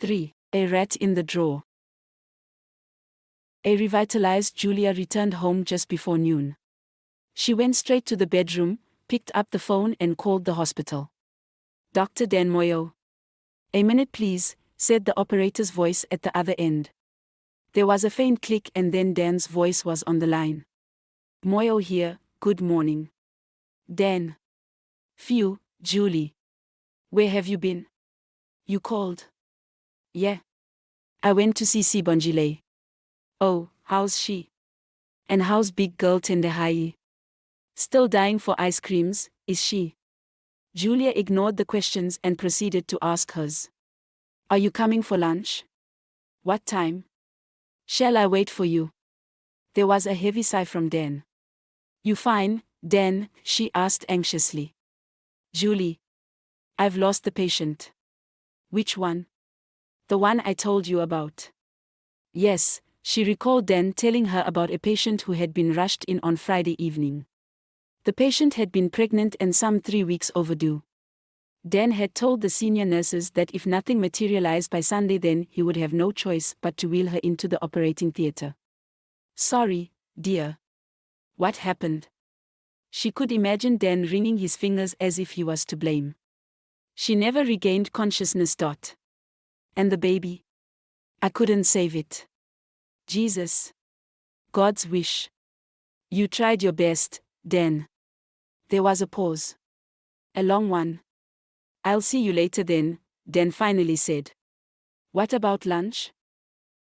3. A rat in the drawer. A revitalized Julia returned home just before noon. She went straight to the bedroom, picked up the phone and called the hospital. Dr. Dan Moyo. A minute please, said the operator's voice at the other end. There was a faint click and then Dan's voice was on the line. Moyo here, good morning. Dan. Phew, Julie. Where have you been? You called? Yeah. I went to see Sibongile. Oh, how's she? And how's big girl Tendehai? Still dying for ice creams, is she? Julia ignored the questions and proceeded to ask hers. Are you coming for lunch? What time? Shall I wait for you? There was a heavy sigh from Dan. You fine, Dan? She asked anxiously. Julie. I've lost the patient. Which one? The one I told you about. Yes, she recalled Dan telling her about a patient who had been rushed in on Friday evening. The patient had been pregnant and some 3 weeks overdue. Dan had told the senior nurses that if nothing materialized by Sunday then he would have no choice but to wheel her into the operating theater. Sorry, dear. What happened? She could imagine Dan wringing his fingers as if he was to blame. She never regained consciousness. And the baby? I couldn't save it. Jesus. God's wish. You tried your best, Dan. There was a pause. A long one. I'll see you later then, Dan finally said. What about lunch?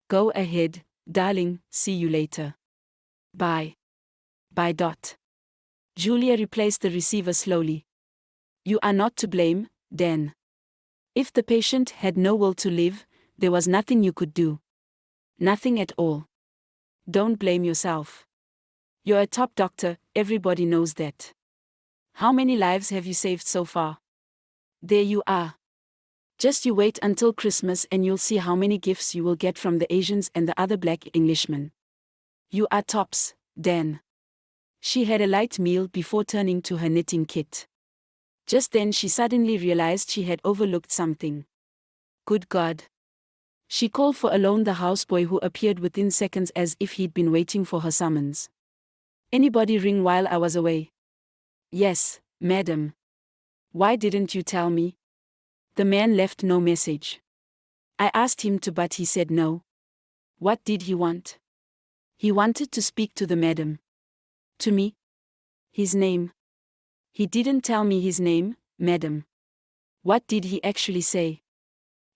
Go ahead, darling, see you later. Bye. Bye. Julia replaced the receiver slowly. You are not to blame, Dan. If the patient had no will to live, there was nothing you could do. Nothing at all. Don't blame yourself. You're a top doctor, everybody knows that. How many lives have you saved so far? There you are. Just you wait until Christmas and you'll see how many gifts you will get from the Asians and the other black Englishmen. You are tops, Dan. She had a light meal before turning to her knitting kit. Just then she suddenly realized she had overlooked something. Good God. She called for Alone, the houseboy, who appeared within seconds as if he'd been waiting for her summons. Anybody ring while I was away? Yes, madam. Why didn't you tell me? The man left no message. I asked him to but he said no. What did he want? He wanted to speak to the madam. To me? His name? He didn't tell me his name, madam. What did he actually say?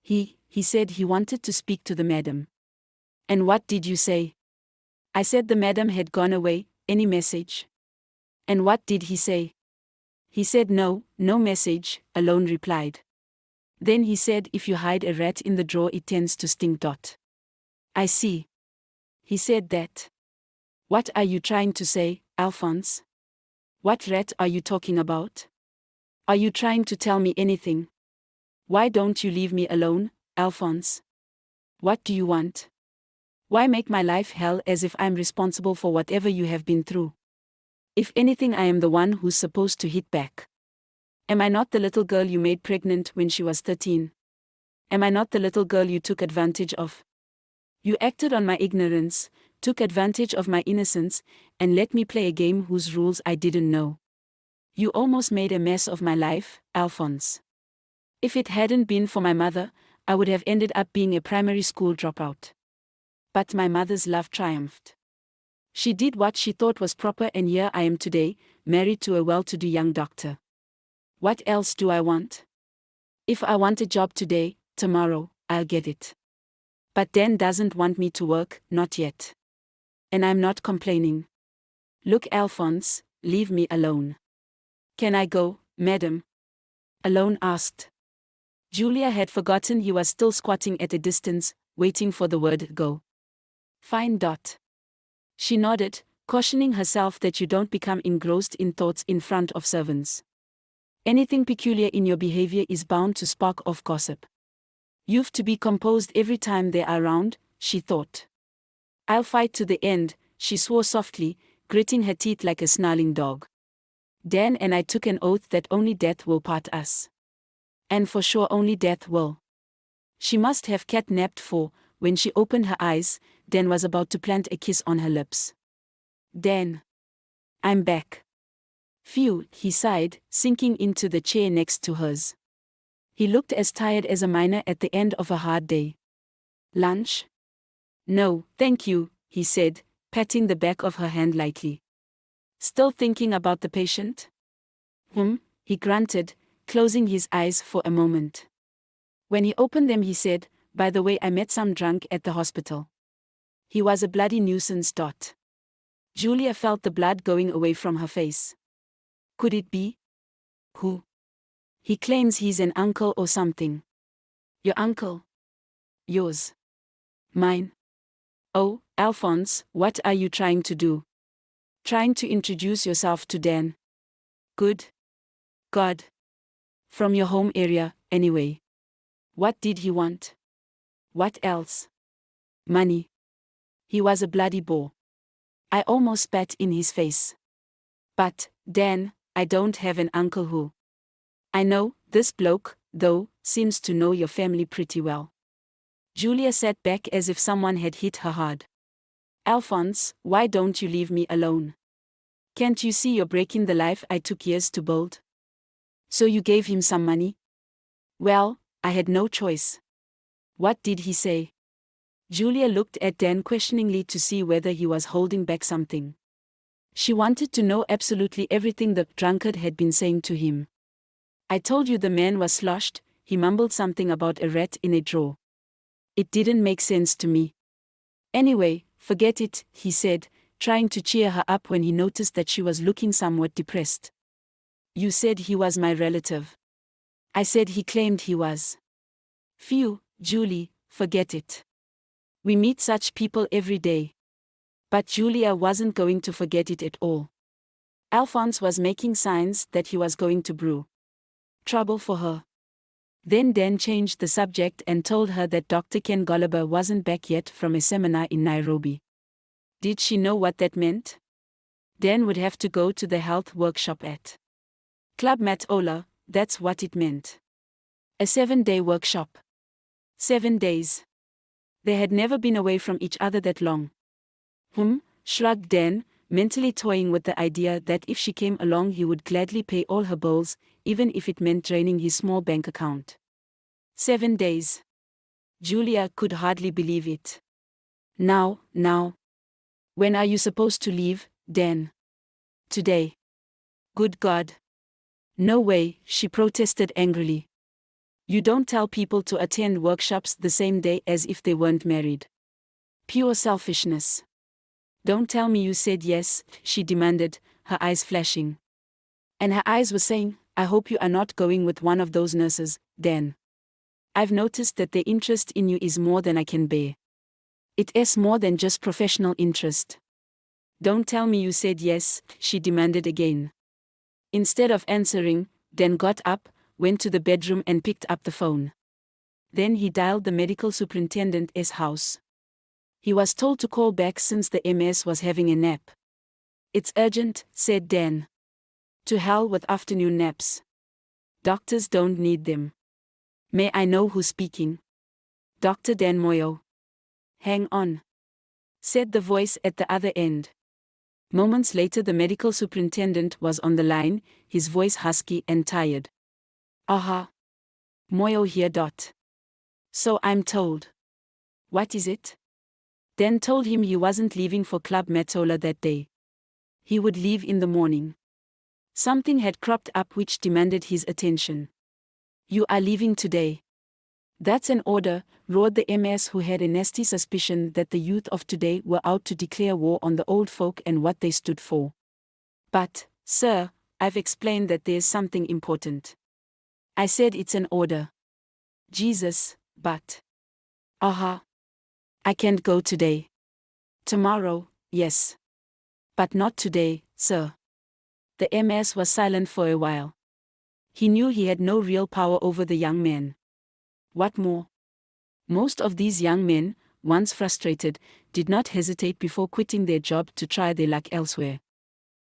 He said he wanted to speak to the madam. And what did you say? I said the madam had gone away, any message? And what did he say? He said no message, Alone replied. Then he said if you hide a rat in the drawer it tends to stink. I see. He said that. What are you trying to say, Alphonse? What rat are you talking about? Are you trying to tell me anything? Why don't you leave me alone, Alphonse? What do you want? Why make my life hell as if I'm responsible for whatever you have been through? If anything, I am the one who's supposed to hit back. Am I not the little girl you made pregnant when she was 13? Am I not the little girl you took advantage of? You acted on my ignorance, took advantage of my innocence, and let me play a game whose rules I didn't know. You almost made a mess of my life, Alphonse. If it hadn't been for my mother, I would have ended up being a primary school dropout. But my mother's love triumphed. She did what she thought was proper and here I am today, married to a well-to-do young doctor. What else do I want? If I want a job today, tomorrow, I'll get it. But Dan doesn't want me to work, not yet. And I'm not complaining. Look, Alphonse, leave me alone. Can I go, madam? Alone asked. Julia had forgotten he was still squatting at a distance, waiting for the word go. Fine. She nodded, cautioning herself that you don't become engrossed in thoughts in front of servants. Anything peculiar in your behavior is bound to spark off gossip. You've to be composed every time they're around, she thought. I'll fight to the end, she swore softly, gritting her teeth like a snarling dog. Dan and I took an oath that only death will part us. And for sure only death will. She must have catnapped, for, when she opened her eyes, Dan was about to plant a kiss on her lips. Dan. I'm back. Phew, he sighed, sinking into the chair next to hers. He looked as tired as a miner at the end of a hard day. Lunch? No, thank you, he said, patting the back of her hand lightly. Still thinking about the patient? He grunted, closing his eyes for a moment. When he opened them, he said, by the way, I met some drunk at the hospital. He was a bloody nuisance. Julia felt the blood going away from her face. Could it be? Who? He claims he's an uncle or something. Your uncle? Yours. Mine. Oh, Alphonse, what are you trying to do? Trying to introduce yourself to Dan. Good God. From your home area, anyway. What did he want? What else? Money. He was a bloody bore. I almost spat in his face. But, Dan, I don't have an uncle who. I know, this bloke, though, seems to know your family pretty well. Julia sat back as if someone had hit her hard. Alphonse, why don't you leave me alone? Can't you see you're breaking the life I took years to build? So you gave him some money? Well, I had no choice. What did he say? Julia looked at Dan questioningly to see whether he was holding back something. She wanted to know absolutely everything the drunkard had been saying to him. I told you the man was sloshed, he mumbled something about a rat in a drawer. It didn't make sense to me. Anyway, forget it, he said, trying to cheer her up when he noticed that she was looking somewhat depressed. You said he was my relative. I said he claimed he was. Phew, Julie, forget it. We meet such people every day. But Julia wasn't going to forget it at all. Alphonse was making signs that he was going to brew trouble for her. Then Dan changed the subject and told her that Dr. Ken Gulliver wasn't back yet from a seminar in Nairobi. Did she know what that meant? Dan would have to go to the health workshop at Club Matola, that's what it meant. A 7-day workshop. 7 days. They had never been away from each other that long. Shrugged Dan, mentally toying with the idea that if she came along he would gladly pay all her bills, even if it meant draining his small bank account. 7 days. Julia could hardly believe it. Now. When are you supposed to leave, Dan? Today. Good God. No way, she protested angrily. You don't tell people to attend workshops the same day as if they weren't married. Pure selfishness. Don't tell me you said yes, she demanded, her eyes flashing. And her eyes were saying, I hope you are not going with one of those nurses, Dan. I've noticed that their interest in you is more than I can bear. It is more than just professional interest. Don't tell me you said yes, she demanded again. Instead of answering, Dan got up, went to the bedroom and picked up the phone. Then he dialed the medical superintendent's house. He was told to call back since the MS was having a nap. It's urgent, said Dan. To hell with afternoon naps. Doctors don't need them. May I know who's speaking? Dr. Dan Moyo. Hang on, said the voice at the other end. Moments later the medical superintendent was on the line, his voice husky and tired. Aha. Moyo here. So I'm told. What is it? Dan told him he wasn't leaving for Club Matola that day. He would leave in the morning. Something had cropped up which demanded his attention. You are leaving today. That's an order, roared the MS, who had a nasty suspicion that the youth of today were out to declare war on the old folk and what they stood for. But, sir, I've explained that there's something important. I said it's an order. Jesus, but. Aha. I can't go today. Tomorrow, yes. But not today, sir. The MS was silent for a while. He knew he had no real power over the young man. What more? Most of these young men, once frustrated, did not hesitate before quitting their job to try their luck elsewhere.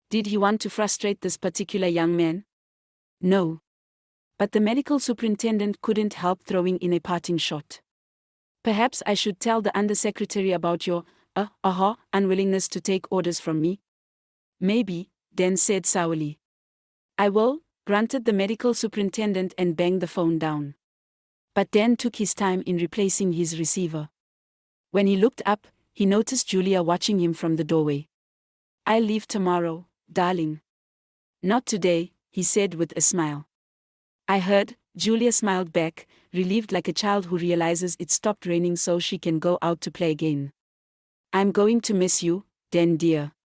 Did he want to frustrate this particular young man? No. But the medical superintendent couldn't help throwing in a parting shot. Perhaps I should tell the undersecretary about your, unwillingness to take orders from me. Maybe, Dan said sourly. I will, grunted the medical superintendent and banged the phone down. But Dan took his time in replacing his receiver. When he looked up, he noticed Julia watching him from the doorway. I'll leave tomorrow, darling. Not today, he said with a smile. I heard, Julia smiled back, relieved like a child who realizes it stopped raining so she can go out to play again. I'm going to miss you, Dan dear.